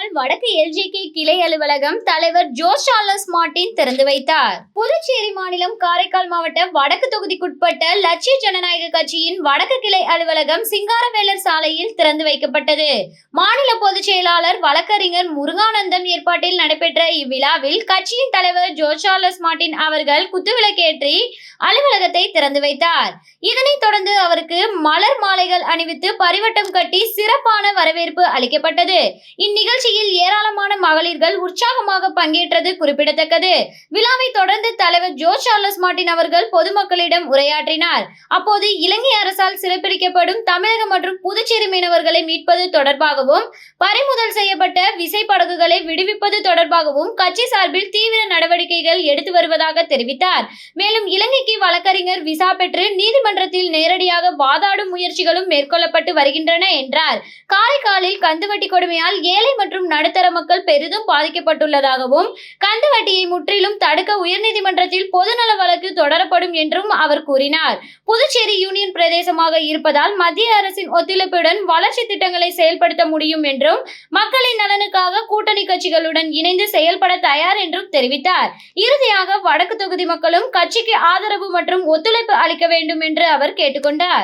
காரைக்கால் வடக்கு எல்ஜேகே கிளை அலுவலகம் தலைவர் ஜோஸ் சார்லஸ் மார்ட்டின் திறந்து வைத்தார். புதுச்சேரி மாநிலம் காரைக்கால் மாவட்ட வடக்கு தொகுதிக்குட்பட்ட லட்சிய ஜனநாயக கட்சியின் வடக்கு கிளை அலுவலகம் சிங்காரவேலர் சாலையில் திறந்து வைக்கப்பட்டது. மாநில பொதுச் செயலாளர் வழக்கறிஞர் முருகானந்தம் ஏற்பாட்டில் நடைபெற்ற இவ்விழாவில் கட்சியின் தலைவர் ஜோஸ் சார்லஸ் மார்ட்டின் அவர்கள் குத்துவிளக்கேற்றி அலுவலகத்தை திறந்து வைத்தார். இதனைத் தொடர்ந்து அவருக்கு மலர் மாலைகள் அணிவித்து பரிவட்டம் கட்டி சிறப்பான வரவேற்பு அளிக்கப்பட்டது. இந்நிகழ்ச்சியில் ஏராளமான மகளிர்கள் உற்சாகமாக பங்கேற்றது குறிப்பிடத்தக்கது. விழாவை தொடர்ந்து தலைவர் ஜோஸ் சார்லஸ் மார்ட்டின் அவர்கள் பொதுமக்களிடம் உரையாற்றினார். அப்போது இலங்கை அரசால் சிறைப்பிடிக்கப்படும் தமிழக மற்றும் புதுச்சேரி மீனவர்களை மீட்பது தொடர்பாகவும் பறிமுதல் செய்யப்பட்ட விசைப்படகுகளை விடுவிப்பது தொடர்பாகவும் கட்சி சார்பில் தீவிர நடவடிக்கைகள் எடுத்து வருவதாக தெரிவித்தார். மேலும் இலங்கைக்கு வழக்கறிஞர் விசா பெற்று நீதிமன்றத்தில் நேரடியாக வாதாடும் முயற்சிகளும் மேற்கொள்ளப்பட்டு வருகின்றன என்றார். காரைக்காலில் கந்துவட்டி கொடுமையால் ஏழை மற்றும் நடுத்தர மக்கள் பெரிதும் பாதிக்கப்பட்டுள்ளதாகவும் கந்துவட்டியை முற்றிலும் தடுக்க உயர்நீதிமன்றத்தில் பொதுநல வழக்கு தொடரப்படும் என்றும் அவர் கூறினார். புதுச்சேரி யூனியன் பிரதேசமாக இருப்பதால் மத்திய அரசின் ஒத்துழைப்புடன் வளர்ச்சி திட்டங்களை செயல்படுத்த முடியும் என்றும் மக்களின் நலனுக்காக கூட்டணி கட்சிகளுடன் இணைந்து செயல்பட தயார் என்றும் தெரிவித்தார். இறுதியாக வடக்கு தொகுதி மக்களும் கட்சிக்கு ஆதரவு மற்றும் ஒத்துழைப்பு அளிக்க வேண்டும் என்று அவர் கேட்டுக்கொண்டார்.